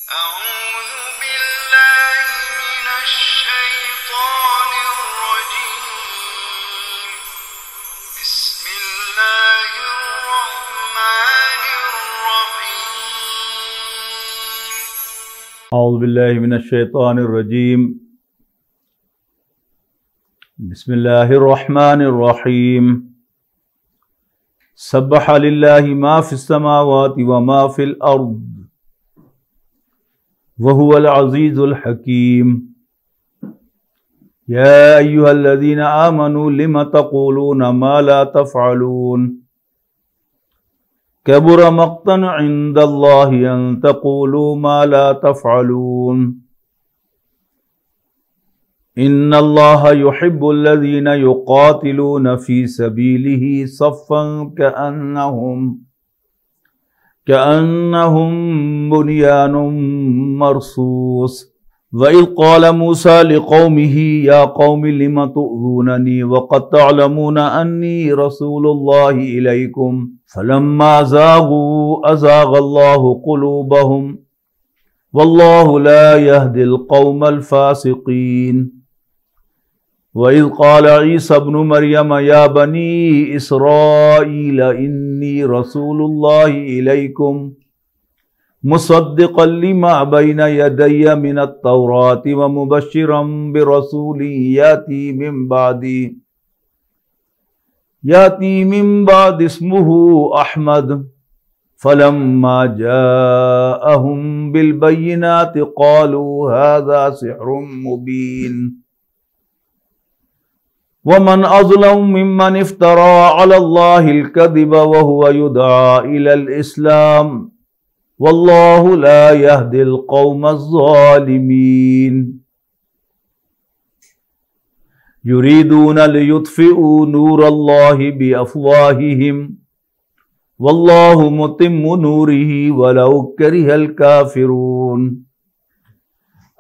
औज़ु बिल्लाहि मिनश शैतानिर रजीम। बिस्मिल्लाहिर रहमानिर रहीम। सब्बह लिल्लाहि मा फिस समावाति व मा फिल अर्द व हुवल अज़ीज़ुल हकीम। या अय्युहल्लज़ीना आमनू लिम तक़ूलूना मा ला तफ़अलून। कबुर मक़्तन इंदल्लाहि अन तक़ूलू मा ला तफ़अलून। इन्नल्लाहा युहिब्बुल्लज़ीना युक़ातिलूना फ़ी सबीलिही सफ़्फ़न कअन्नहुम बुनियानुम मरसूस। व इज़ क़ाला मूसा लिक़ौमिही या क़ौमि लिम तु'ज़ूननी व क़द तअलमूना अन्नी रसूलुल्लाहि इलैकुम फलम्मा ज़ाग़ू अज़ाग़ल्लाहु क़ुलूबहुम वल्लाहु ला यहदिल क़ौमल फ़ासिक़ीन। व इज़ क़ाला ईसा इब्नु मरियम या बनी इस्राईल इन्नी रसूलुल्लाहि इलैकुम मुसद्दिक़न लिमा बैना यदय्य मिनत तौराति व मुबश्शिरन बिरसूलिन याती मिन बाद इस्मुहु अहमद फलम्मा जाअहुम बिल बय्यिनाति क़ालू हाज़ा सिह्रुम मुबीन। व मन अज़लमु मिम्मन इफ्तरा अलल्लाहिल कज़िब व हुवा युदआ इलल इस्लाम वल्लाहु ला यहदिल क़ौमज़ ज़ालिमीन। युरीदूना लियुत्फ़िऊ नूरल्लाहि बिअफ़वाहिहिम वल्लाहु मुतिम्मु नूरिही वलौ करिहल काफ़िरून।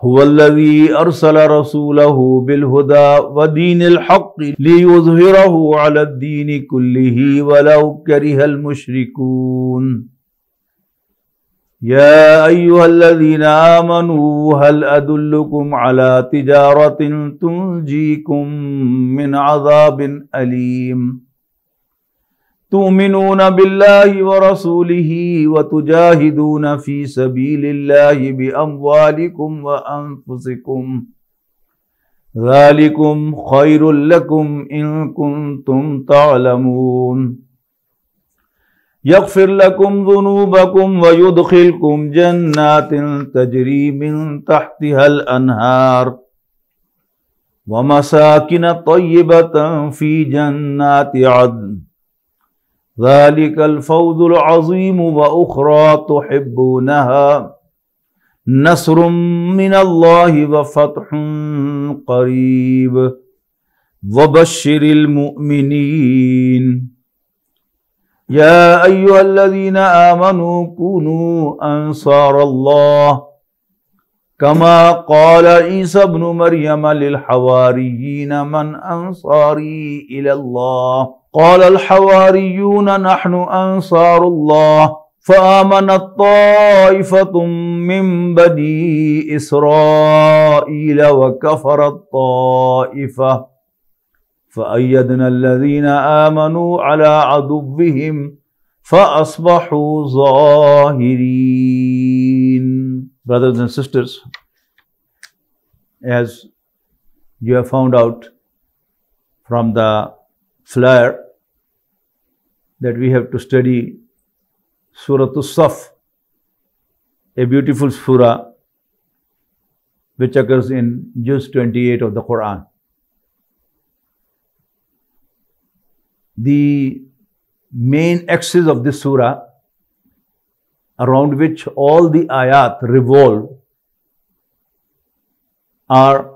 हुवल्लज़ी अरसला रसूलहु बिलहुदा व दीनिल हक़्क़ि लियुज़हिरहु अलद्दीनि कुल्लिही वलौ करिहल मुश्रिकून। या अय्युहल्लज़ीना आमनू हल अदुल्लुकुम अला तिजारतिन तुंजीकुम मिन अज़ाबिन अलीम। तुमिनूना बिल्लाहि व रसूलिही व तुजाहिदूना फी सबीलिल्लाहि बि अम्वालिकुम व अनफुसिकुम ज़ालिकुम खैरुल लकुम इन कुंतुम तअलमून। यग़फ़िर लकुम ज़ुनूबकुम व युदख़िलकुम जन्नातिन तजरी मिन तहतिहल अन्हार व मसाकिन तय्यिबतन फ़ी जन्नाति अदन ज़ालिकल फ़ौज़ुल अज़ीम व उख़रा तुहिब्बूनहा नस्रुम मिनल्लाहि व फ़त्हुन क़रीब व बश्शिरिल मुअमिनीन। या अय्युहल्लज़ीना आमनू कूनू अंसारल्लाह कमा क़ाला ईसा इब्नु मरियम लिल हवारिय्यीन मन अंसारी इलल्लाह क़ालल हवारिय्यून नहनु अंसारुल्लाह फ़आमनत ताइफ़तुम मिन बनी इस्राईल व कफ़रत ताइफ़ा फ़अय्यदनल्लज़ीना आमनू अला अदुव्विहिम फ़अस्बहू ज़ाहिरीन। Brothers and sisters, as you have found out from the flyer that we have to study Surah As-Saff, a beautiful surah which occurs in Juz 28 of the Quran. The main axis of this surah, around which all the ayat revolve, are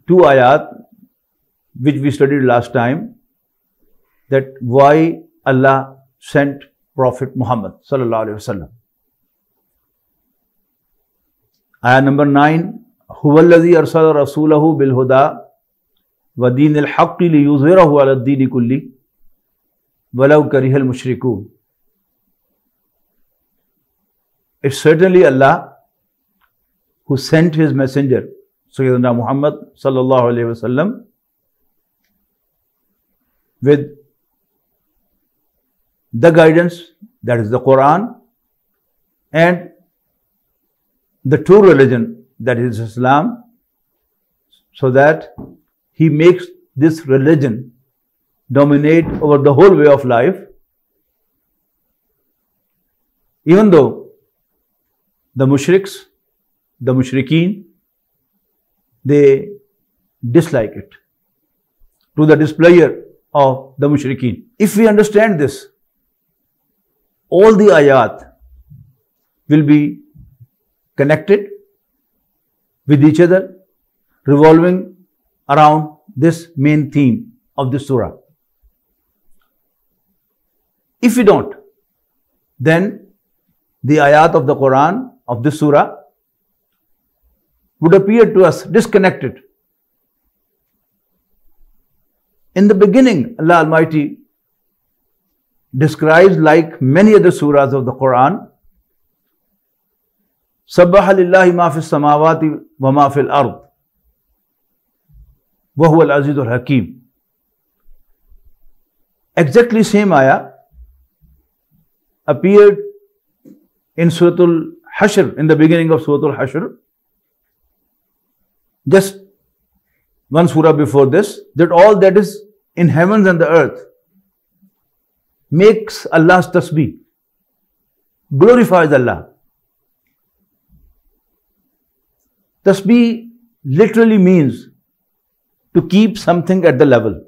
two ayat which we studied last time, that why Allah sent Prophet Muhammad sallallahu alaihi wasallam. Ayat number 9, हुवल्लज़ी Arsala रसूलहु बिलहुदा व दीनिल हक़्क़ि लियुज़हिरहु अलद्दीनि कुल्ली वलौ करिहल मुशरिकून. It's certainly Allah who sent his messenger, Sayyidina Muhammad sallallahu alaihi wasallam, with the guidance, that is the Quran, and the true religion, that is Islam, so that he makes this religion dominate over the whole way of life, even though the mushriks, the mushrikeen, they dislike it, to the displeasure of the mushrikeen. If we understand this, all the ayat will be connected with each other, revolving around this main theme of this surah. If we don't, then the ayat of the Quran, of this surah, would appear to us disconnected. In the beginning, Allah Almighty describes, like many other surahs of the Quran, Sabbaha lillahi ma fis samawati wa ma fil ard wa huwa al-azizul hakim. Exactly same ayah appeared in Suratul Hashr, in the beginning of Suratul Hashr, just one surah before this, that all that is in heavens and the earth makes Allah's tasbih, glorifies Allah. Tasbih literally means to keep something at the level.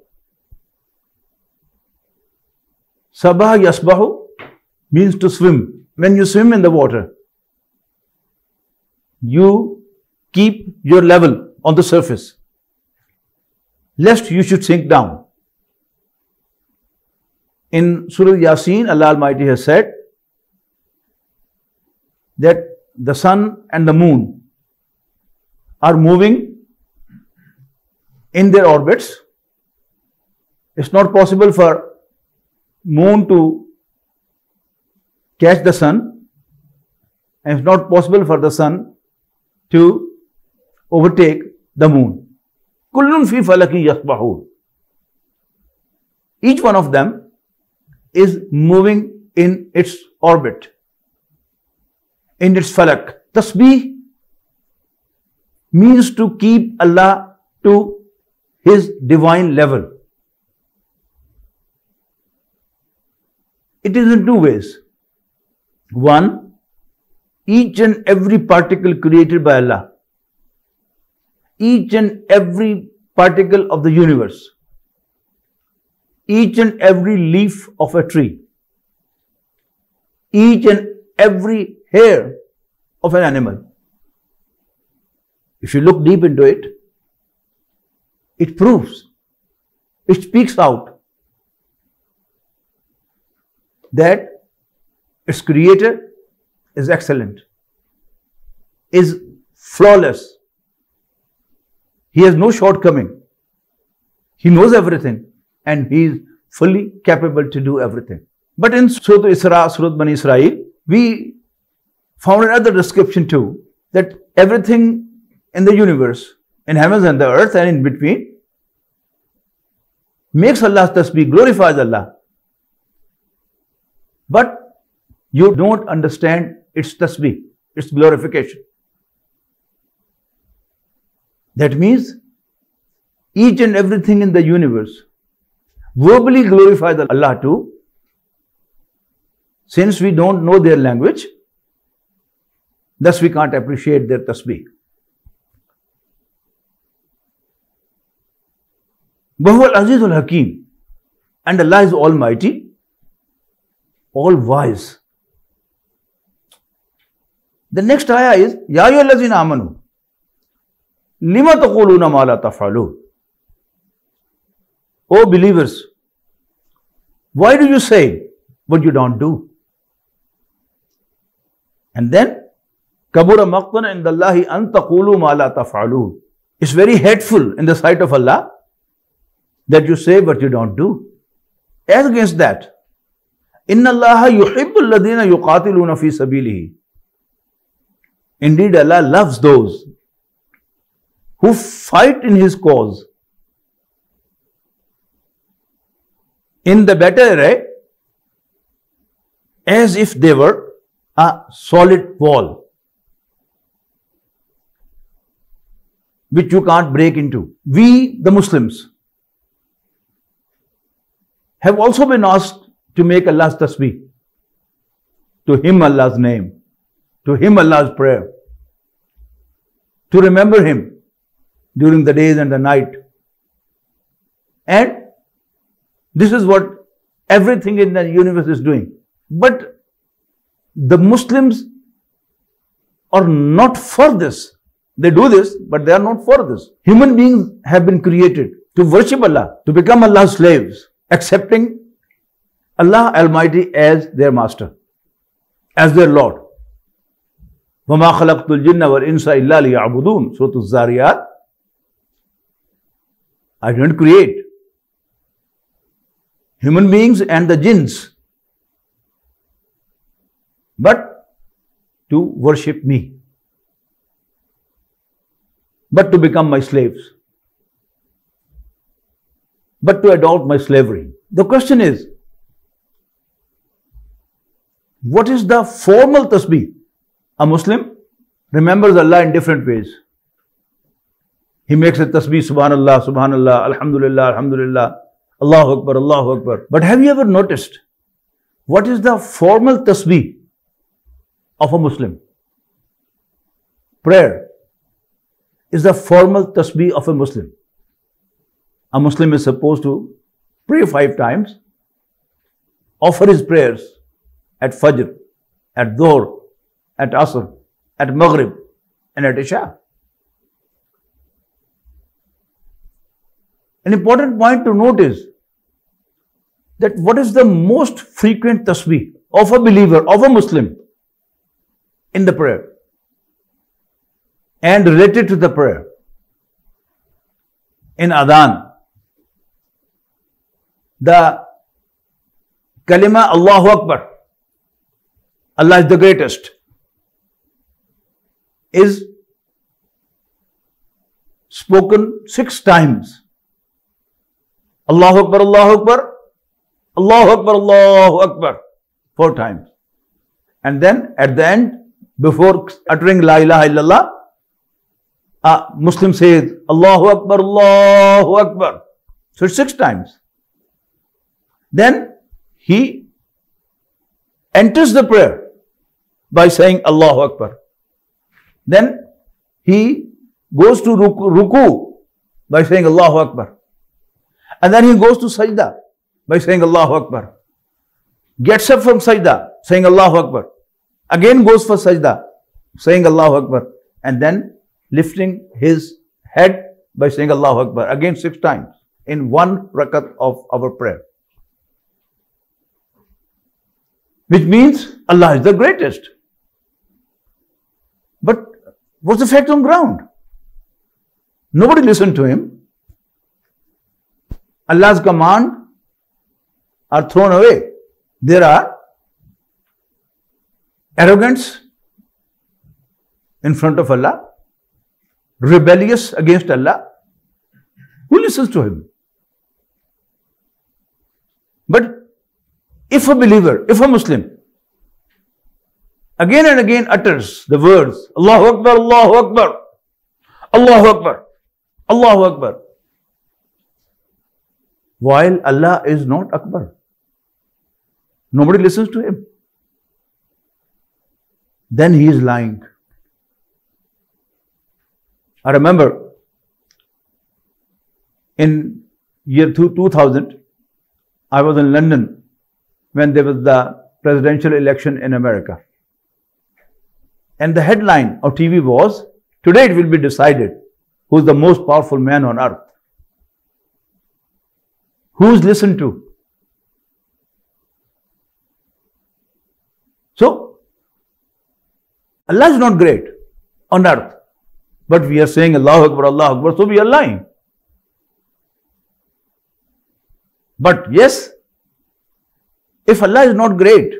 Sabah yasbahu means to swim. When you swim in the water, you keep your level on the surface, lest you should sink down. In Surah Yasin, Allah Almighty has said that the sun and the moon are moving in their orbits. It's not possible for moon to catch the sun, and it's not possible for the sun to overtake the moon. Kullun fi falaki yasbahun. Each one of them is moving in its orbit, in its falak. Tasbih means to keep Allah to His divine level. It is in two ways. One, each and every particle created by Allah, each and every particle of the universe, each and every leaf of a tree, each and every hair of an animal, if you look deep into it, it proves, it speaks out that its creator is excellent, is flawless. He has no shortcoming. He knows everything and he is fully capable to do everything. But in Surah Isra, Surah Bani Israel, we found another description too, that everything in the universe, in heavens and the earth and in between, makes Allah's tasbih, glorifies Allah. But you don't understand its tasbih, its glorification. That means each and everything in the universe verbally glorifies Allah too. Since we don't know their language, thus we can't appreciate their tasbih. Wahuwa al-azizul hakim, and Allah is almighty, all wise. The next ayah is, Ya ayyuhallazina amanu, lima taquluna ma la taf'alun. O believers, why do you say what you don't do? And then, kabura maqtan indallahi an taqulu ma la taf'alun. It's very hateful in the sight of Allah that you say what you don't do. As against that, inna Allaha yuhibbul ladina yuqatiluna fi sabilihi. Indeed, Allah loves those who fight in His cause. In the better array, as if they were a solid wall which you can't break into. We, the Muslims, have also been asked to make Allah's tasbih. To Him Allah's name, to Him Allah's prayer, to remember Him during the days and the night. And this is what everything in the universe is doing. But the Muslims are not for this. They do this, but they are not for this. Human beings have been created to worship Allah, to become Allah's slaves, accepting Allah Almighty as their master, as their Lord. وَمَا خَلَقْتُ الْجِنَّ وَالْإِنسَ إِلَّا لِيَعْبُدُونَ Surah Al-Zariyat. I didn't create human beings and the jinns, but to worship me, but to become my slaves, but to adopt my slavery. The question is, what is the formal tasbih? A Muslim remembers Allah in different ways. He makes a tasbih, Subhanallah, Subhanallah, Alhamdulillah, Alhamdulillah, Allahu Akbar, Allahu Akbar. But have you ever noticed what is the formal tasbih of a Muslim? Prayer is the formal tasbih of a Muslim. A Muslim is supposed to pray 5 times, offer his prayers at Fajr, at Dhuhr, at Asr, at Maghrib, and at Isha. An important point to note is that what is the most frequent tasbih of a believer, of a Muslim in the prayer and related to the prayer. In Adhan, the kalima Allahu Akbar, Allah is the greatest, is spoken 6 times. Allahu Akbar, Allahu Akbar, Allahu Akbar, Allahu Akbar, 4 times. And then at the end, before uttering La ilaha illallah, a Muslim says Allahu Akbar, Allahu Akbar. So it's 6 times. Then he enters the prayer by saying Allahu Akbar. Then he goes to ruku by saying Allahu Akbar. And then he goes to sajda by saying Allahu Akbar. Gets up from sajda saying Allahu Akbar. Again goes for sajda saying Allahu Akbar. And then lifting his head by saying Allahu Akbar. Again 6 times in 1 rakat of our prayer. Which means Allah is the greatest. But what's the fact on ground? Nobody listened to him. Allah's command are thrown away. There are arrogants in front of Allah, rebellious against Allah. Who listens to him? But if a believer, if a Muslim, again and again utters the words Allahu Akbar, Allahu Akbar, Allahu Akbar, Allahu Akbar, while Allah is not Akbar, nobody listens to him, then he is lying. I remember in year 2000, I was in London when there was the presidential election in America. And the headline of TV was, today it will be decided who is the most powerful man on earth. Who is listened to? So, Allah is not great on earth. But we are saying Allahu Akbar, Allahu Akbar, so we are lying. But yes, if Allah is not great,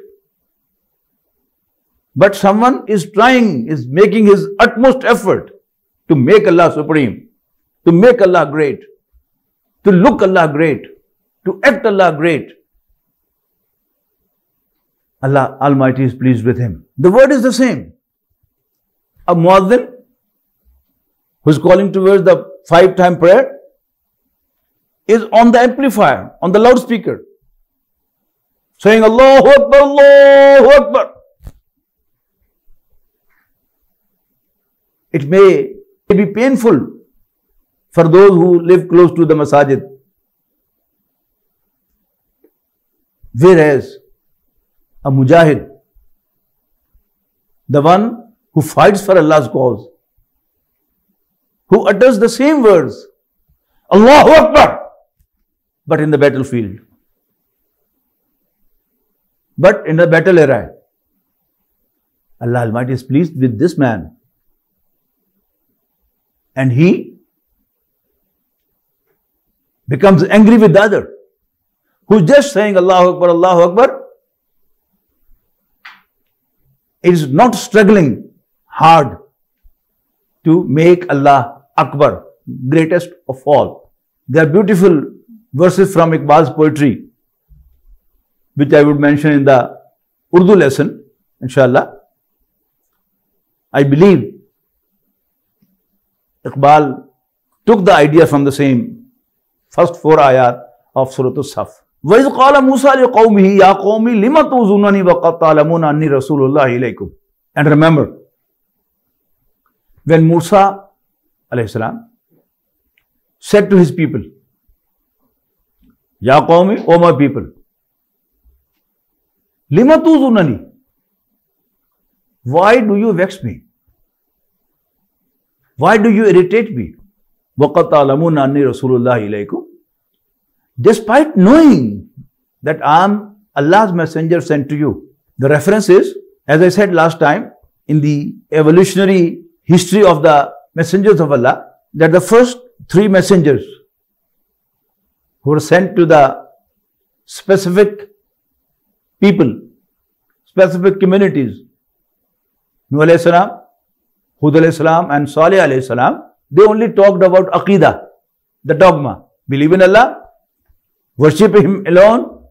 But someone is trying, is making his utmost effort to make Allah supreme, to make Allah great, to look Allah great, to act Allah great. Allah Almighty is pleased with him. The word is the same. A muazzin who is calling towards the 5-time prayer is on the amplifier, on the loudspeaker, saying Allahu Akbar, Allahu Akbar. It may be painful for those who live close to the masajid. Whereas a mujahid, the one who fights for Allah's cause, who utters the same words, Allahu Akbar, but in the battlefield, but in the battle array, Allah Almighty is pleased with this man. And he becomes angry with the other, who is just saying Allahu Akbar, Allahu Akbar. It is not struggling hard to make Allah Akbar, greatest of all. There are beautiful verses from Iqbal's poetry, which I would mention in the Urdu lesson, inshallah. I believe Iqbal took the idea from the same first 4 ayat of Surah As-Saf. وَإِذْ قَالَ مُوسَى لِقَوْمِهِ يَا قَوْمِ لِمَ تُؤْذُونَنِي وَقَدْ تَعْلَمُونَ أَنِّي رَسُولُ اللَّهِ إِلَيْكُمْ. And remember, when Musa alayhi salam said to his people, Ya qawmi, O my people, lima tuzunani, why do you vex me? Why do you irritate me? وَقَدْ تَعْلَمُونَ أَنِّي رَسُولُ اللَّهِ إِلَيْكُمْ. Despite knowing that I am Allah's messenger sent to you. The reference is, as I said last time, in the evolutionary history of the messengers of Allah, that the first 3 messengers who were sent to the specific people, specific communities, Nuh alayhi salam, Hud alayhi salam and Salih alayhi salam, they only talked about Aqidah, the dogma. Believe in Allah, worship Him alone,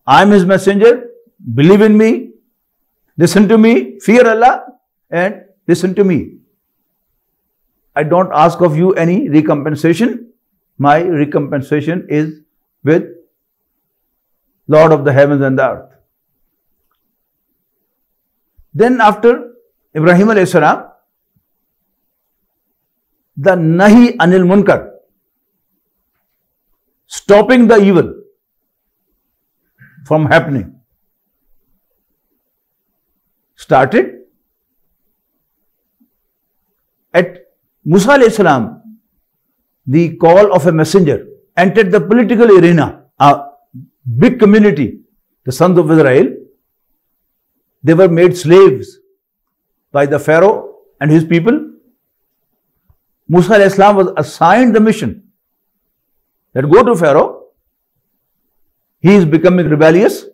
I am His messenger, believe in me, listen to me, fear Allah and listen to me. I don't ask of you any recompensation. My recompensation is with Lord of the heavens and the earth. Then after Ibrahim alayhi salam, the Nahi Anil Munkar, stopping the evil from happening, started at Musa alayhi salam. The call of a messenger entered the political arena, a big community, the sons of Israel. They were made slaves by the Pharaoh and his people. Musa alayhi salam was assigned the mission that go to Pharaoh. He is becoming rebellious.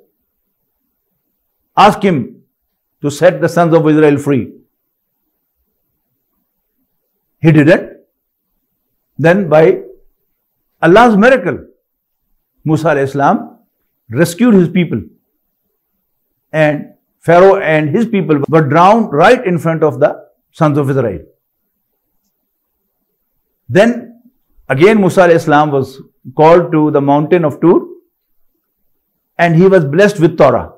Ask him to set the sons of Israel free. He didn't. Then by Allah's miracle, Musa alayhi salam rescued his people, and Pharaoh and his people were drowned right in front of the sons of Israel. Then again Musa alayhi salam was called to the mountain of Tur, and he was blessed with Torah.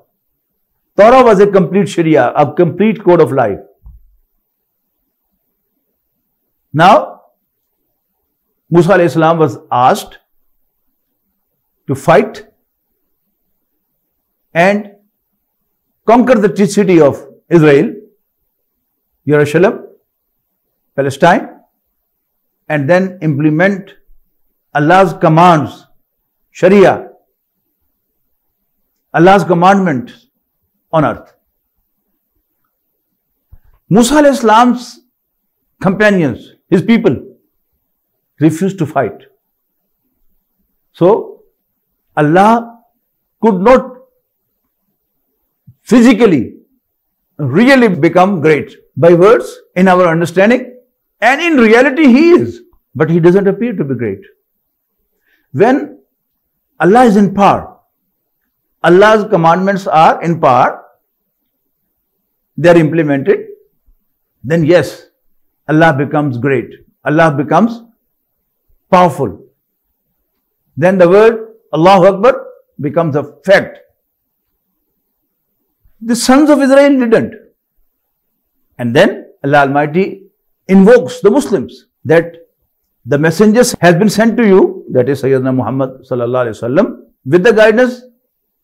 Torah was a complete Sharia, a complete code of life. Now Musa alayhi salam was asked to fight and conquer the city of Israel, Jerusalem, Palestine, and then implement Allah's commands, Sharia, Allah's commandments on earth. Musa alayhi salam's companions, his people, refused to fight. So Allah could not physically really become great by words in our understanding, and in reality he is, but he doesn't appear to be great. When Allah is in power, Allah's commandments are in power, they are implemented, then yes, Allah becomes great. Allah becomes powerful. Then the word Allahu Akbar becomes a fact. The sons of Israel didn't. And then Allah Almighty invokes the Muslims that the messengers has been sent to you, that is Sayyidina Muhammad sallallahu alaihi wasallam, with the guidance,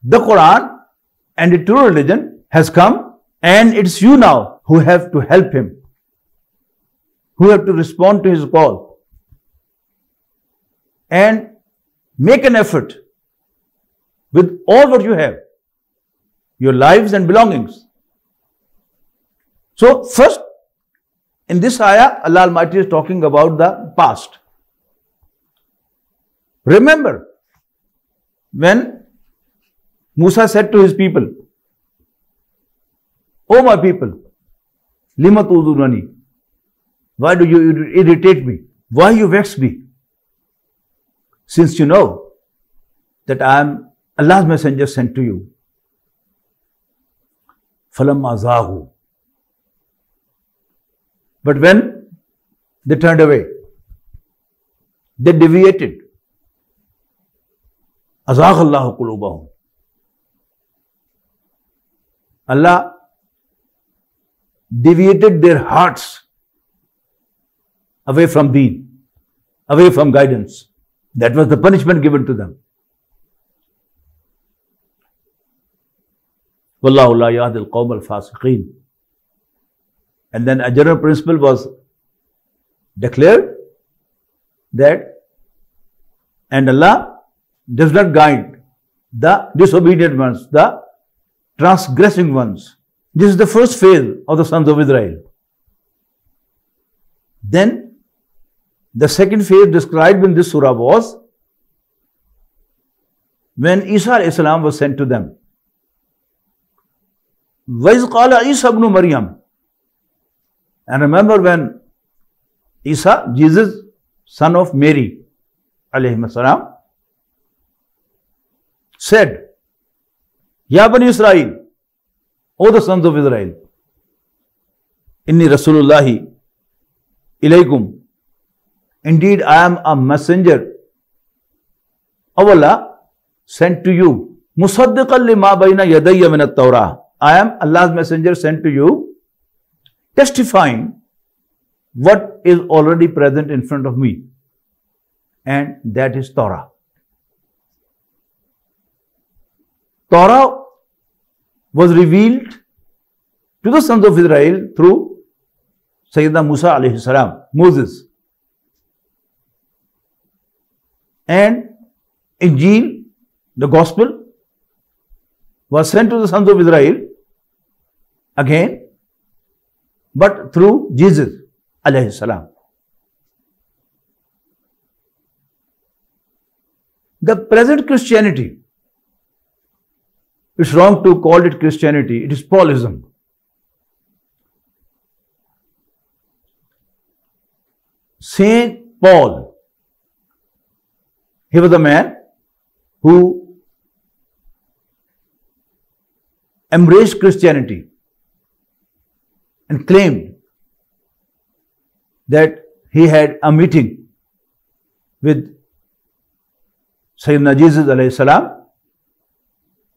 the Quran and the true religion has come, and it's you now who have to help him, who have to respond to his call and make an effort with all what you have, your lives and belongings. So first, in this ayah, Allah Almighty is talking about the past. Remember, when Musa said to his people, "O my people, lima tudunani, why do you irritate me? Why you vex me? Since you know that I am Allah's messenger sent to you." Falamma zaahu. But when they turned away, they deviated. Azagha Allahu qulubahum. Allah deviated their hearts away from deen, away from guidance. That was the punishment given to them. Wallahu la yahdi al-qawm al-fasiqeen. And then a general principle was declared that, and Allah does not guide the disobedient ones, the transgressing ones. This is the first phase of the sons of Israel. Then the second phase described in this surah was when Isa alayhi salam was sent to them. وَإِذْ قَالَ عِيسَى ابْنُ مَرْيَمَ. And remember when Isa, Jesus, son of Mary, alayhi salam, said, Ya Bani Israel, O the sons of Israel, Inni Rasulullahi ilaykum. Indeed, I am a messenger of Allah sent to you. Musaddiqan lima bayna yadayya min at-Tawrah. I am Allah's messenger sent to you, testifying what is already present in front of me, and that is Torah. Torah was revealed to the sons of Israel through Sayyidina Musa alayhi salam, Moses. And Injil, the gospel, was sent to the sons of Israel again, but through Jesus alayhi salam. The present Christianity, it's wrong to call it Christianity, it is Paulism. Saint Paul, he was a man who embraced Christianity and claimed that he had a meeting with Sayyidina Jesus alayhi salam,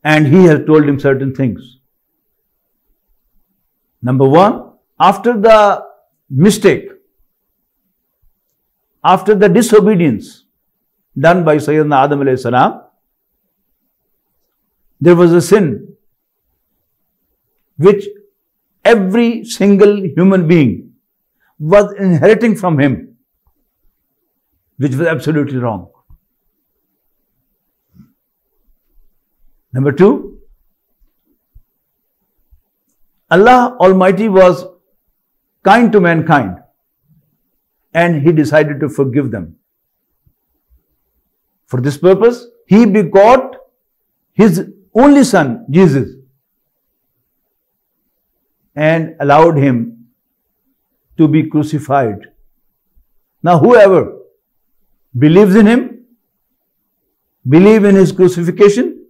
and he has told him certain things. Number one, after the mistake, after the disobedience done by Sayyidina Adam alayhi salam, there was a sin which every single human being was inheriting from him, which was absolutely wrong. Number two, Allah Almighty was kind to mankind and He decided to forgive them. For this purpose, He begot His only Son, Jesus. and allowed him to be crucified. Now whoever believes in him, believe in his crucifixion,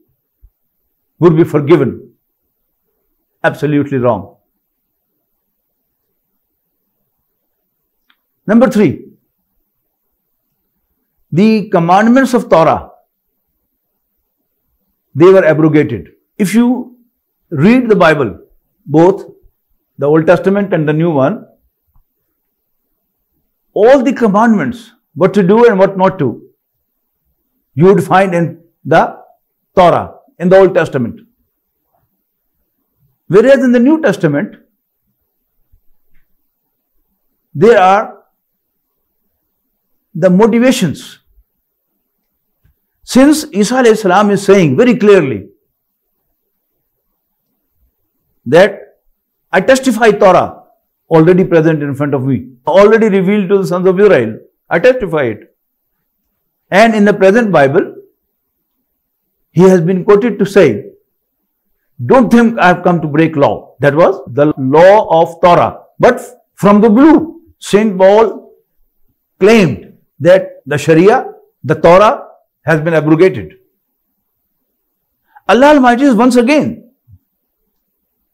would be forgiven. Absolutely wrong. Number 3, the commandments of Torah, they were abrogated. If you read the Bible, both the Old Testament and the New one, all the commandments, what to do and what not to, you would find in the Torah, in the Old Testament. Whereas in the New Testament, there are the motivations. Since Isa alayhi salam is saying very clearly that I testify Torah already present in front of me, already revealed to the sons of Israel, I testify it. And in the present Bible, he has been quoted to say, don't think I have come to break law. That was the law of Torah. But from the blue, Saint Paul claimed that the Sharia, the Torah, has been abrogated. Allah Almighty is once again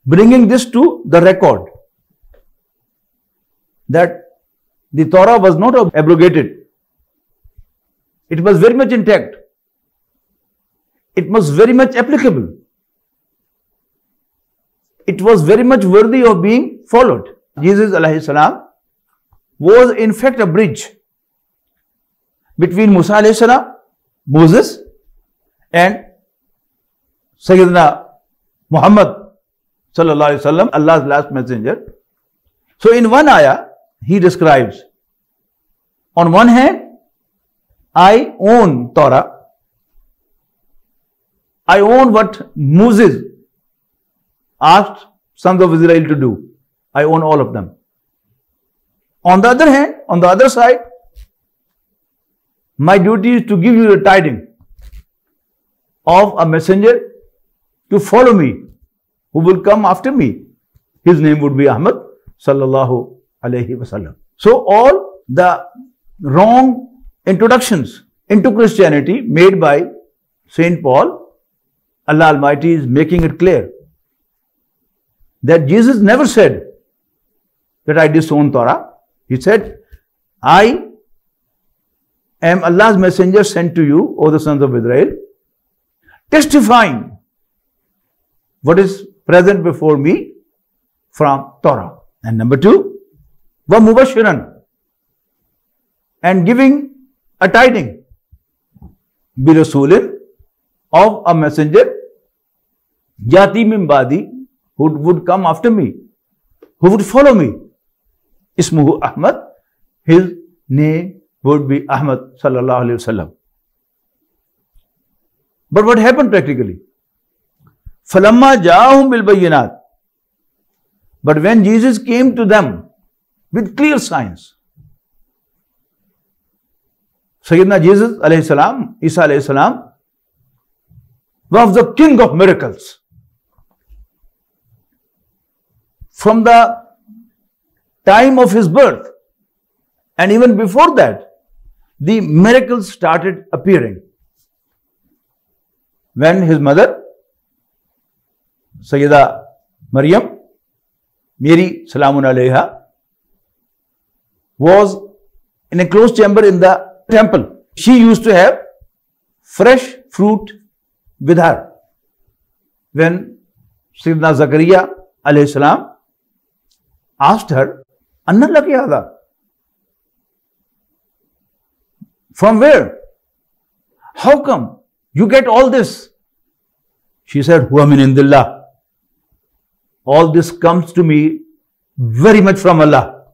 bringing this to the record that the Torah was not abrogated. It was very much intact. It was very much applicable. It was very much worthy of being followed. Jesus alayhi salam was in fact a bridge between Musa alayhi salam, Moses, and Sayyidina Muhammad sallallahu alayhi wasallam, Allah's last messenger. So in one ayah, he describes, on one hand, I own Torah. I own what Moses asked sons of Israel to do. I own all of them. On the other hand, on the other side, my duty is to give you the tidings of a messenger to follow me, who will come after me. His name would be Ahmad sallallahu alayhi wasallam. So all the wrong introductions into Christianity made by Saint Paul, Allah Almighty is making it clear that Jesus never said that I disown Torah. He said, I am Allah's messenger sent to you, O the sons of Israel, testifying what is present before me from Torah. And number 2, wa mubashiran, and giving a tiding, bi rasulin, of a messenger, yati min badi, who would come after me, who would follow me. Ismuhu Ahmad, his name would be Ahmad sallallahu alayhi wasallam. But what happened practically? Falamma ja'ahum bil bayyinat. But when Jesus came to them with clear signs, Sayyidina Jesus alayhi salam, Isa alayhi salam, was the king of miracles. From the time of his birth, and even before that, the miracles started appearing. When his mother, Sayyida Maryam, Mary Salamun alayha, was in a closed chamber in the temple, she used to have fresh fruit with her. When Sayyidina Zakaria alayhi salam asked her, Anna laki hada? From where? How come you get all this? She said, Huwa min indillah. All this comes to me very much from Allah.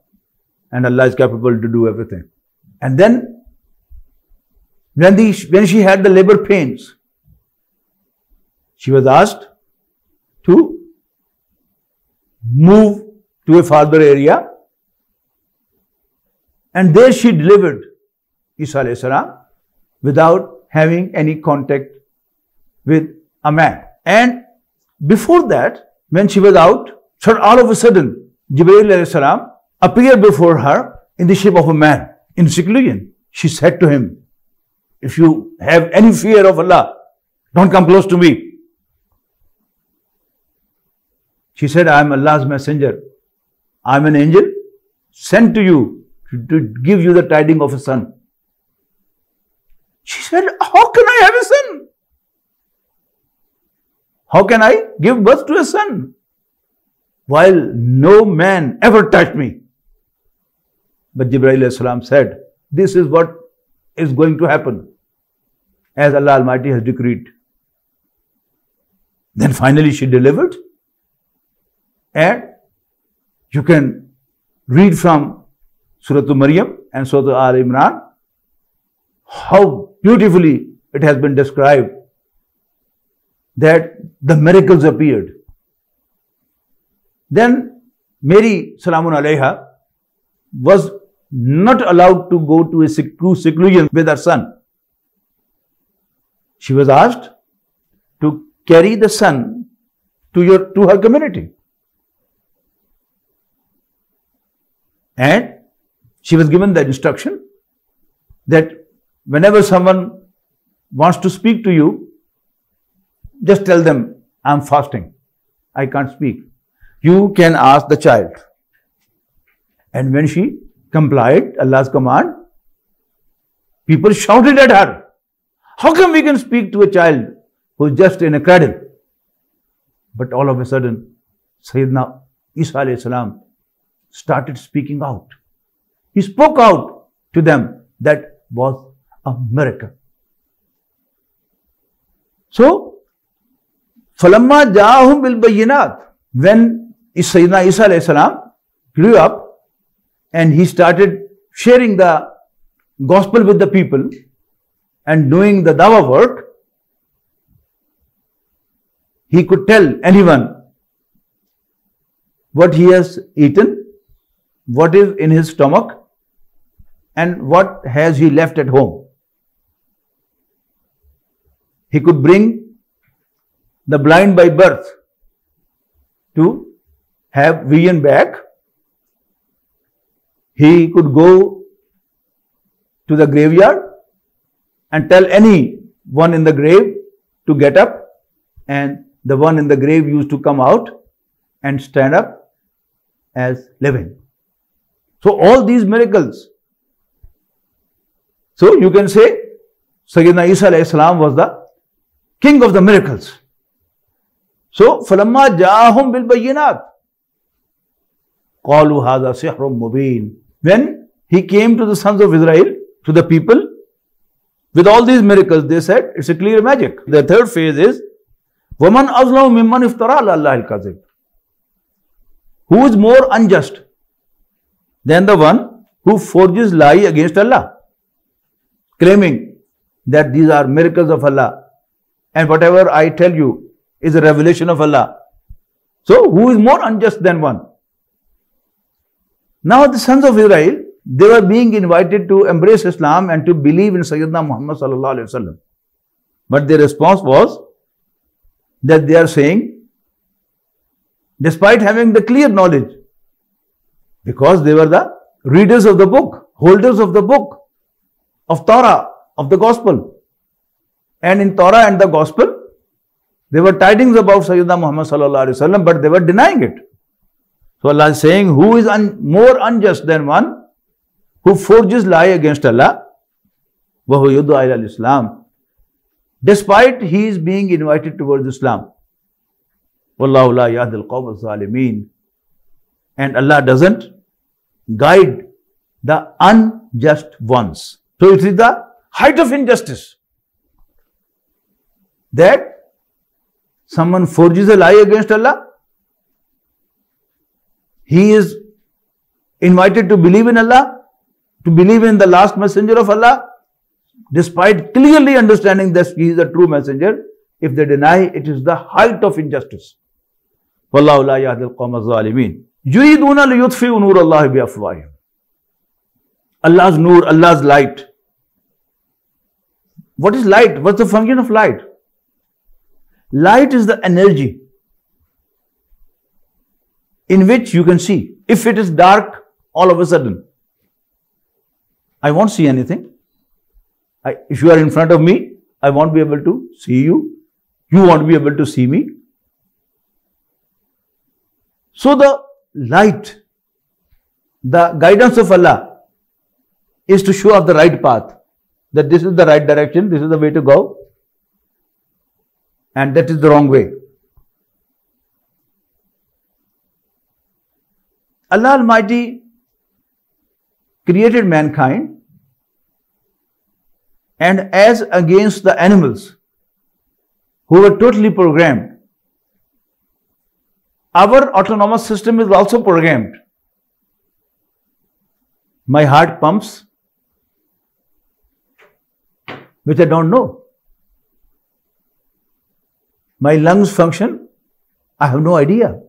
And Allah is capable to do everything. And then, when she had the labor pains, she was asked to move to a farther area, and there she delivered Isa alayhi salam without having any contact with a man. And before that, when she was out So all of a sudden, Jibreel alayhi salam appeared before her in the shape of a man in seclusion. She said to him, if you have any fear of Allah, don't come close to me. She said, I am Allah's messenger. I am an angel sent to you to give you the tidings of a son. She said, how can I have a son? How can I give birth to a son? While no man ever touched me. But Jibreel alayhi salam said, this is what is going to happen as Allah Almighty has decreed. Then finally she delivered. And you can read from Surah Maryam and Surah Al Imran how beautifully it has been described that the miracles appeared. Then Mary Salamun Alayha was not allowed to go to a seclusion with her son. She was asked to carry the son to her community. And she was given the instruction that whenever someone wants to speak to you, just tell them, I'm fasting. I can't speak. You can ask the child. And when she complied Allah's command, people shouted at her, how come we can speak to a child who is just in a cradle? But all of a sudden, Sayyidina Isa alayhi salam started speaking out. He spoke out to them. That was a miracle. So, فَلَمَّا جَاءَهُمْ بِالْبَيِّنَاتِ, when Sayyidina Isa alayhi salam grew up and he started sharing the gospel with the people and doing the dawah work, he could tell anyone what he has eaten, what is in his stomach, and what has he left at home. He could bring the blind by birth to have vision back. He could go to the graveyard and tell anyone in the grave to get up, and the one in the grave used to come out and stand up as living. So all these miracles. So you can say Sayyidina Isa alayhi salam was the king of the miracles. So فَلَمَّا جَاءَهُمْ بِالْبَيِّنَاتِ قَالُوا هَذَا سِحْرٌ مُبِينٌ. When he came to the sons of Israel, to the people, with all these miracles, they said, it's a clear magic. The third phase is, وَمَنْ أَظْلَمُ مِمَّنْ افْتَرَى عَلَى اللَّهِ الْكَذِبَ. Who is more unjust than the one who forges lie against Allah, claiming that these are miracles of Allah and whatever I tell you is a revelation of Allah. So who is more unjust than one? Now the sons of Israel, they were being invited to embrace Islam and to believe in Sayyidina Muhammad sallallahu alaihi wasallam. But their response was that they are saying, despite having the clear knowledge, because they were the readers of the book, holders of the book of Torah, of the gospel. And in Torah and the gospel, there were tidings about Sayyidina Muhammad sallallahu alaihi wasallam, but they were denying it. So Allah is saying, who is more unjust than one who forges lie against Allah, وَهُوَ يُدْعَى إِلَى الْإِسْلَامِ, despite he is being invited towards Islam. وَاللَّهُ لَا يَهْدِي الْقَوْمَ الظَّالِمِينَ. And Allah doesn't guide the unjust ones. So it is the height of injustice that someone forges a lie against Allah. He is invited to believe in Allah, to believe in the last messenger of Allah, despite clearly understanding that he is a true messenger. If they deny, it is the height of injustice. وَاللَّهُ لَا يَهْدِي الْقَوْمَ الظَّالِمِينَ. يُرِيدُونَ لِيُطْفِئُوا نُورَ اللَّهِ بِأَفْوَاهِهِمْ. Allah's nur, Allah's light. What is light? What's the function of light? Light is the energy in which you can see. If it is dark, all of a sudden, I won't see anything. If you are in front of me, I won't be able to see you. You won't be able to see me. So the light, the guidance of Allah is to show us the right path, that this is the right direction, this is the way to go, and that is the wrong way. Allah Almighty created mankind, and as against the animals who were totally programmed, our autonomous system is also programmed. My heart pumps, which I don't know. My lungs function, I have no idea.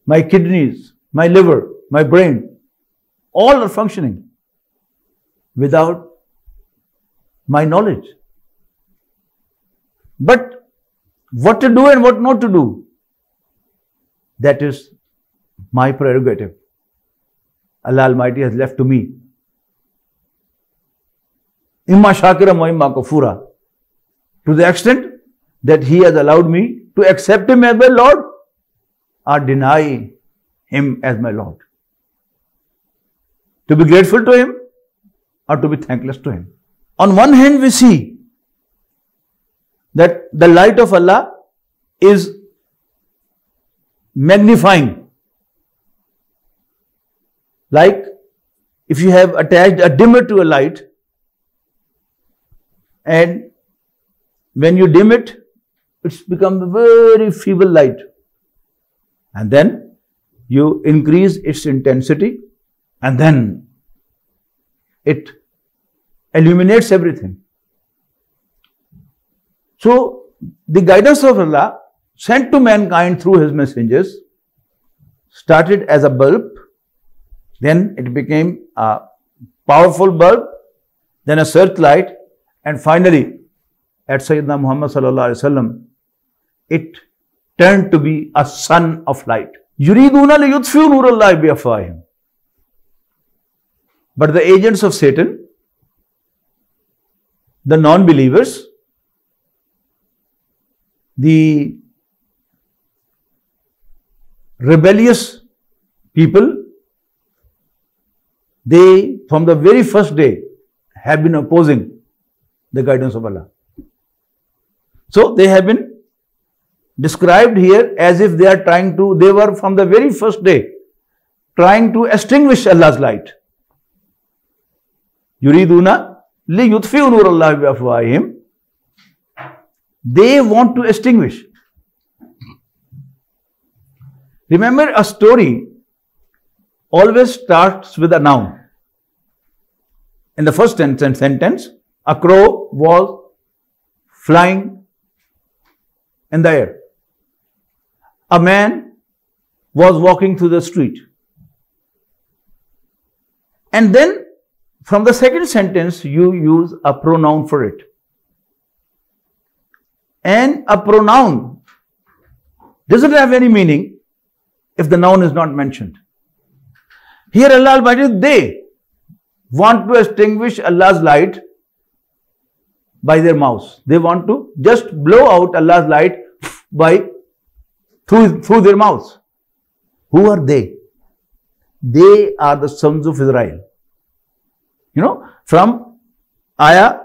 My kidneys, my liver, my brain, all are functioning without my knowledge. But what to do and what not to do, that is my prerogative. Allah Almighty has left to me. Imma shakira wa imma kafura. To the extent that He has allowed me to accept Him as my Lord or deny Him as my Lord. To be grateful to Him or to be thankless to Him. On one hand, we see that the light of Allah is magnifying. Like if you have attached a dimmer to a light, and when you dim it, it's become a very feeble light. And then you increase its intensity, and then it illuminates everything. So the guidance of Allah sent to mankind through His messengers started as a bulb, then it became a powerful bulb, then a searchlight, and finally at Sayyidina Muhammad sallallahu alaihi wasallam, it turned to be a sun of light. Yuriduna liyutfi'u nurallahi biafwahihim. But the agents of Satan, the non-believers, the rebellious people, they from the very first day have been opposing the guidance of Allah. So they have been described here as if they were from the very first day trying to extinguish Allah's light. Yuriduna li yutfi'u nurallahi bi afwahihim. They want to extinguish. Remember, a story always starts with a noun. In the first sentence, a crow was flying in the air. A man was walking through the street. And then from the second sentence, you use a pronoun for it. And a pronoun doesn't have any meaning if the noun is not mentioned. Here Allah Almighty, they want to extinguish Allah's light by their mouths. They want to just blow out Allah's light through their mouths. Who are they? They are the sons of Israel. You know, from ayah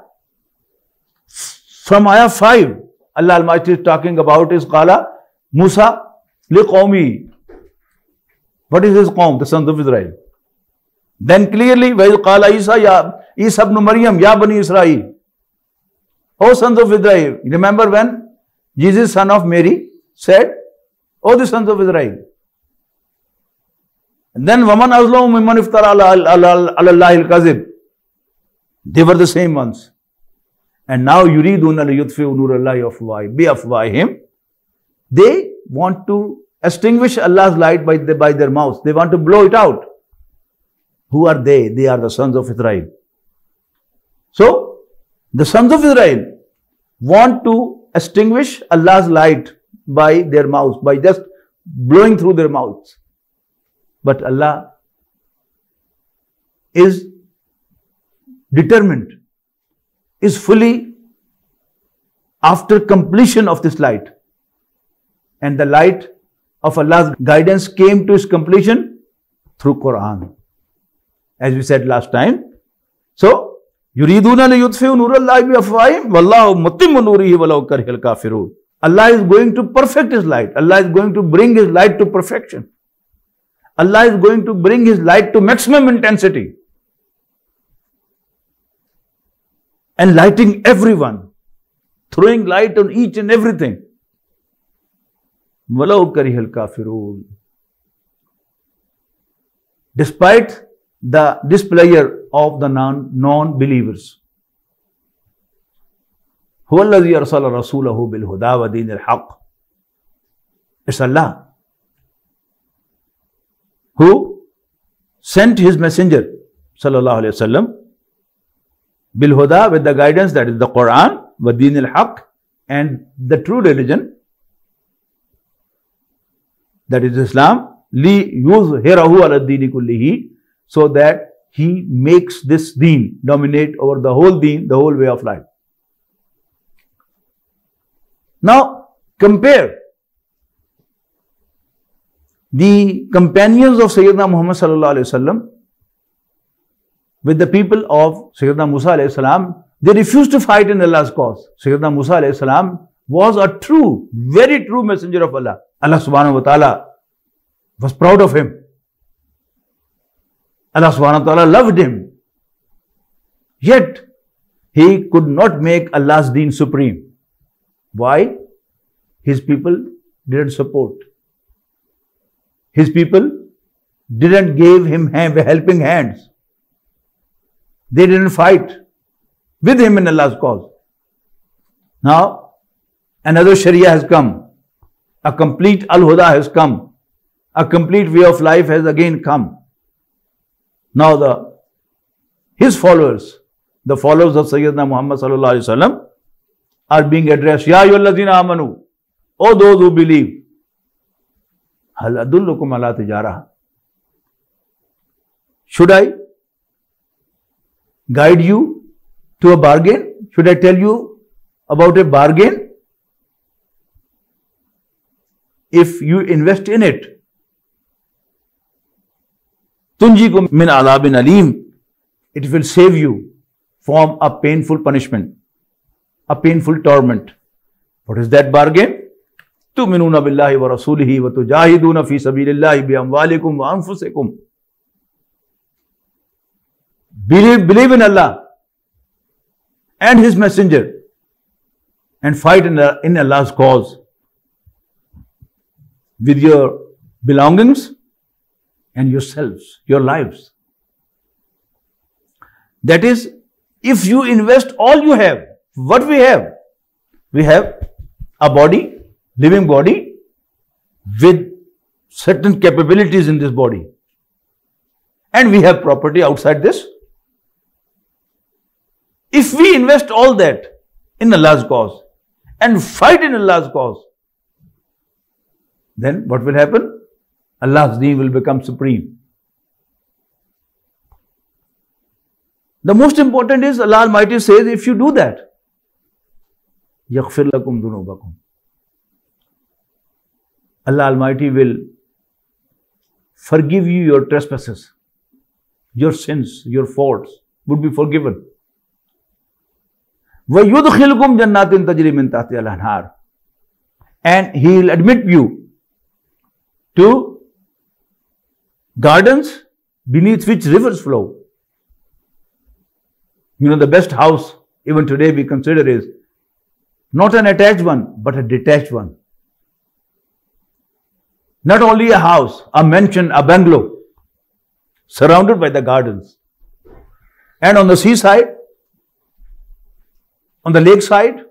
5, Allah Almighty is talking about is Qala Musa li qawmi. What is his qawm? The sons of Israel. Then clearly, وَإِذْ قَالَ Isa ibn Maryam, Ya Bani Israel. O sons of Israel. Remember when Jesus, son of Mary, said, O the sons of Israel. And then وَمَنْ أَظْلَمُ مِمَّنِ افْتَرَى عَلَى اللَّهِ الْكَذِبِ. They were the same ones. And now yuriduna liyutfi'u nurallahi biafwahihim. They want to extinguish Allah's light by their mouths. They want to blow it out. Who are they? They are the sons of Israel. So, the sons of Israel want to extinguish Allah's light by their mouths, by just blowing through their mouths. But Allah is determined, is fully after completion of this light. And the light of Allah's guidance came to its completion through Quran, as we said last time. So, yuriduna liyutfi'u nurallahi bi afwahihim wallahu mutimmu nurihi walau karihal kafirun. Allah is going to perfect His light. Allah is going to bring His light to perfection. Allah is going to bring His light to maximum intensity, and lighting everyone, throwing light on each and everything. Walau karihal kafirun. Despite the displeasure of the non-believers. Huwa alladhi arsala rasulahu bil huda wa dinil haqq. It's Allah who sent His messenger sallallahu alayhi wasallam bil huda, with the guidance, that is the Quran, wa dinil haqq, and the true religion, that is Islam, li yuzhirahu ala dini kullihi, so that He makes this deen dominate over the whole deen, the whole way of life. Now, compare the companions of Sayyidina Muhammad sallallahu alaihi wasallam with the people of Sayyidina Musa alayhi salam. They refused to fight in Allah's cause. Sayyidina Musa alayhi salam was a true, very true messenger of Allah. Allah subhanahu wa ta'ala was proud of him. Allah subhanahu wa ta'ala loved him. Yet, he could not make Allah's deen supreme. Why? His people didn't support. His people didn't give him helping hands. They didn't fight with him in Allah's cause. Now, another Sharia has come. A complete Al-Huda has come. A complete way of life has again come. Now his followers, the followers of Sayyidina Muhammad sallallahu alaihi wasallam, are being addressed. Ya ayyuhallazina amanu, O those who believe. Hal adullukum ala tijara. Should I guide you to a bargain? Should I tell you about a bargain? If you invest in it, tunjikum min adhabin alim, it will save you from a painful punishment, a painful torment. What is that bargain? Tu'minuna billahi wa rasulihi wa tujahiduna fi sabilillahi bi amwalikum wa anfusikum. Believe in Allah and His messenger and fight in Allah's cause with your belongings and yourselves, your lives. That is, if you invest all you have, what we have? We have a body, living body, with certain capabilities in this body. And we have property outside this. If we invest all that in Allah's cause and fight in Allah's cause, then what will happen? Allah's deen will become supreme. The most important is Allah Almighty says, if you do that, يَغْفِرْ لَكُمْ ذُنُوبَكُمْ. Allah Almighty will forgive you your trespasses, your sins, your faults would be forgiven. وَيُدْخِلْكُمْ جَنَّاتٍ تَجْرِي مِنْ تَحْتِهَا الْأَنْهَارُ. And He will admit you to gardens beneath which rivers flow. You know, the best house even today we consider is not an attached one, but a detached one. Not only a house, a mansion, a bungalow, surrounded by the gardens. And on the seaside, on the lakeside,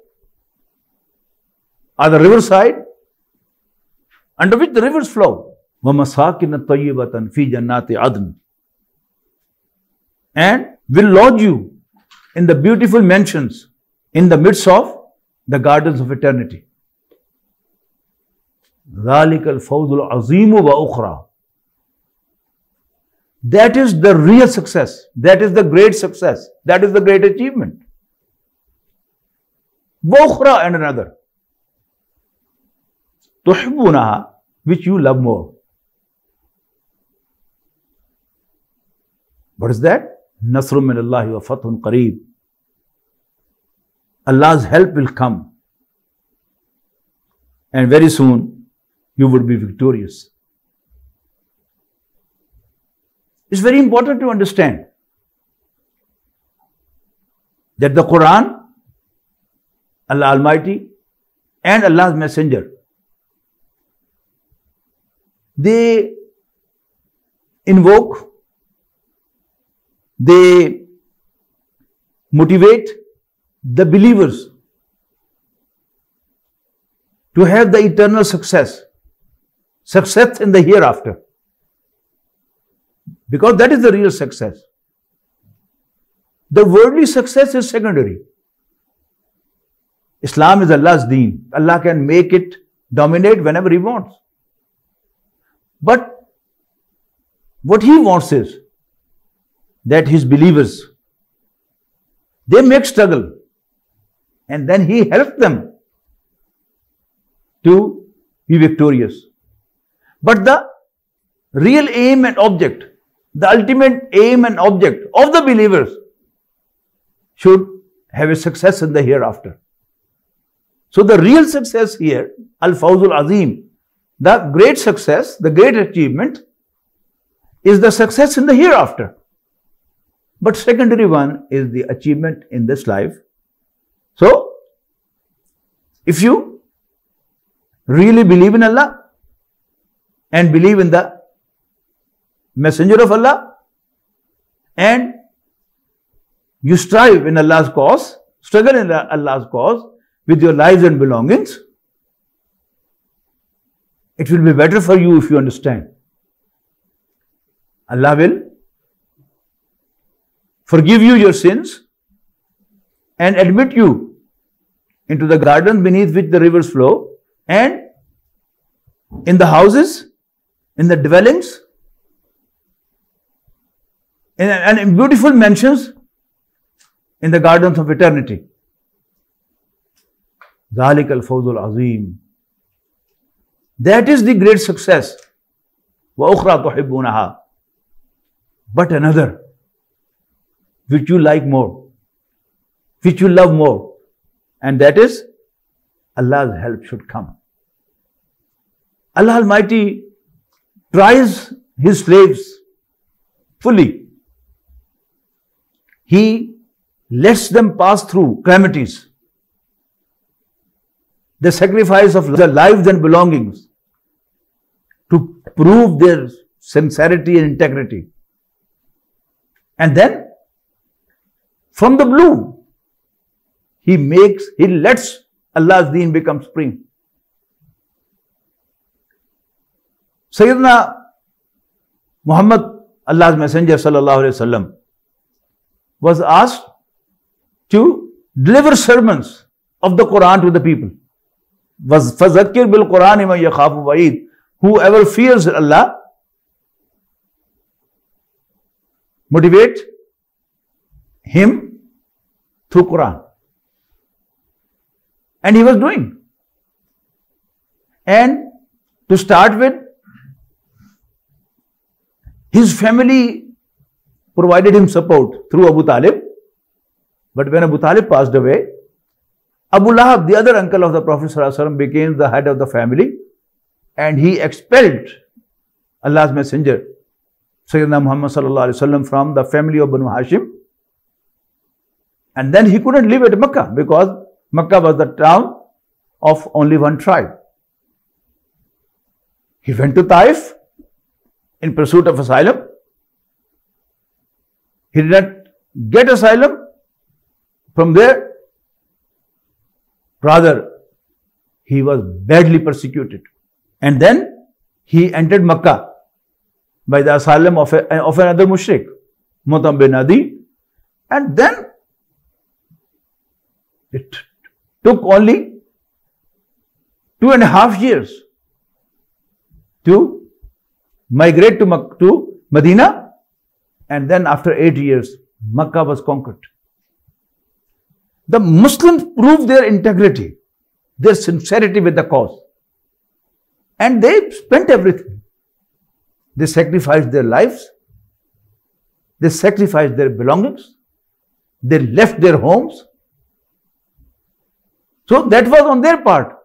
or the riverside, under which the rivers flow. وَمَسَاكِنَ طَيِّبَةً فِي جَنَّاتِ عَدْنٍ. And will lodge you in the beautiful mansions in the midst of the gardens of eternity. ذَلِكَ الْفَوْزُ الْعَظِيمُ وَأُخْرَى. That is the real success. That is the great success. That is the great achievement. وَأُخْرَى, and another. تُحِبُّونَهَا, which you love more. What is that? نَصْرٌ مِّنَ اللَّهِ وَفَتْحٌ قَرِيبٌ. Allah's help will come. And very soon, you would be victorious. It's very important to understand that the Quran, Allah Almighty, and Allah's Messenger, they invoke, they motivate the believers to have the eternal success in the hereafter. Because that is the real success. The worldly success is secondary. Islam is Allah's deen. Allah can make it dominate whenever He wants. But what He wants is that His believers, they make struggle, and then He helps them to be victorious. But the real aim and object, the ultimate aim and object of the believers should have a success in the hereafter. So the real success here, Al-Fawzul Azim, the great success, the great achievement, is the success in the hereafter. But secondary one is the achievement in this life. So, if you really believe in Allah and believe in the Messenger of Allah, and you strive in Allah's cause, struggle in Allah's cause with your lives and belongings, it will be better for you if you understand. Allah will forgive you your sins and admit you into the garden beneath which the rivers flow, and in the houses, in the dwellings, and in beautiful mansions in the gardens of eternity. ذَلِكَ الْفَوْزُ الْعَظِيمُ. That is the great success. وَأُخْرَى تُحِبُّونَهَا. But another, which you like more, which you love more, and that is Allah's help should come. Allah Almighty tries His slaves fully. He lets them pass through calamities, the sacrifice of their lives and belongings to prove their sincerity and integrity. And then, from the blue, He lets Allah's deen become supreme. Sayyidina Muhammad, Allah's Messenger sallallahu alaihi wasallam, was asked to deliver sermons of the Quran to the people. فَذَكِّرْ بِالْقُرْآنِ مَنْ يَخَافُ وَعِيدٍ. Whoever fears Allah, motivate him through Quran. And he was doing. And to start with, his family provided him support through Abu Talib. But when Abu Talib passed away, Abu Lahab, the other uncle of the Prophet ﷺ, became the head of the family, and he expelled Allah's Messenger, Sayyidina Muhammad ﷺ, from the family of Banu Hashim. And then he couldn't live at Makkah because Makkah was the town of only one tribe. He went to Taif in pursuit of asylum. He did not get asylum from there. Rather, he was badly persecuted. And then he entered Makkah by the asylum of another mushrik, Mutam bin Adi. And then it took only 2.5 years to migrate to Medina, and then after 8 years, Makkah was conquered. The Muslims proved their integrity, their sincerity with the cause, and they spent everything. They sacrificed their lives, they sacrificed their belongings, they left their homes. So that was on their part.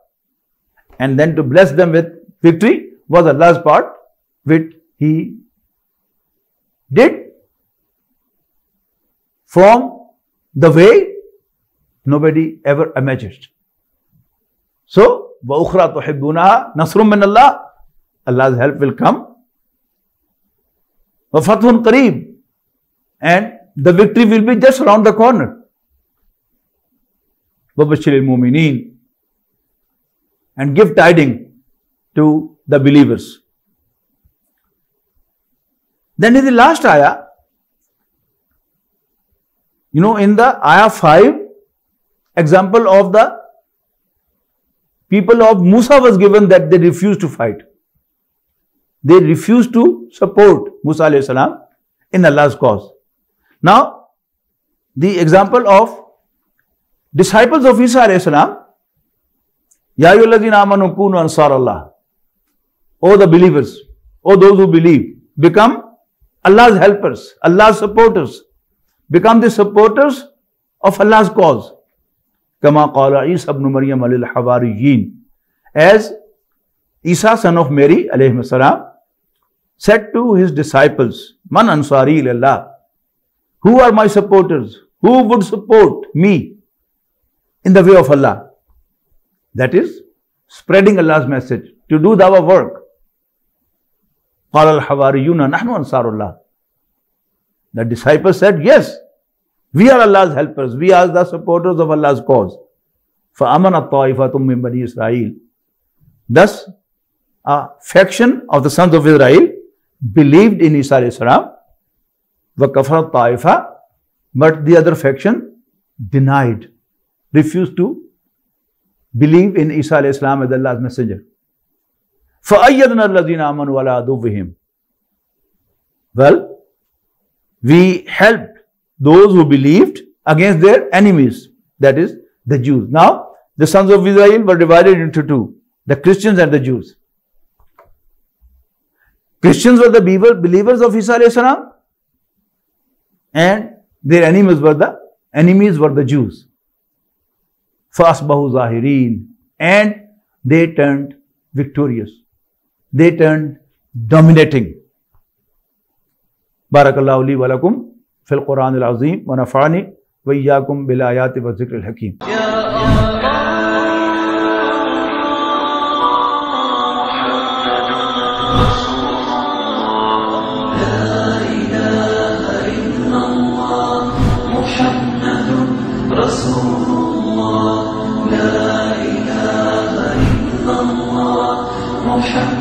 And then to bless them with victory was Allah's part, which He did from the way nobody ever imagined. So, وَأُخْرَى تُحِبُّونَهَا نَصْرٌ مِّنَ اللَّهِ, Allah's help will come. وَفَتْحٌ قَرِيبٌ, and the victory will be just around the corner. وَبَشِّرِ الْمُؤْمِنِينَ, and give tidings to the believers. Then in the last ayah, in the ayah 5, example of the people of Musa was given that they refused to fight. They refused to support Musa alayhi salam in Allah's cause. Now, the example of disciples of Isa alayhi salam, Ya ayyuhalladhina amanu kunu ansar Allah. O the believers, O those who believe, become Allah's helpers, Allah's supporters. Become the supporters of Allah's cause. Kama qala Isa ibn Maryam lil Hawariyyin, as Isa son of Mary alayhi salam said to his disciples, Man ansari ilallah, who are my supporters? Who would support me in the way of Allah? That is, spreading Allah's message, to do our work. Qala al-Hawariyuna nahnu ansarullah. The disciples said, yes, we are Allah's helpers, we are the supporters of Allah's cause. فَأَمَنَتْ طَائِفَةٌ مِّن بَنِي إِسْرَائِيلَ. Thus, a faction of the sons of Israel believed in Isa alayhi salam. وَكَفَرَتْ طَائِفَةٌ, but the other faction denied, refused to believe in Isa alayhi salam as Allah's messenger. فَأَيَّدْنَا الَّذِينَ آمَنُوا عَلَىٰ عَدُوِّهِمْ. Well, we helped those who believed against their enemies, that is, the Jews. Now, the sons of Israel were divided into two, the Christians and the Jews. Christians were the believers of Isa alayhi salam, and their enemies were the Jews. فَأَصْبَحُوا ظَاهِرِينَ, and they turned victorious. They turned dominating. Barakallahu li wa lakum fil Quran al-Azim wa nafa'ani wa iyyakum bil ayati wa zikr al-hakim. Rasulullah, la ilaha illallah, Muhammad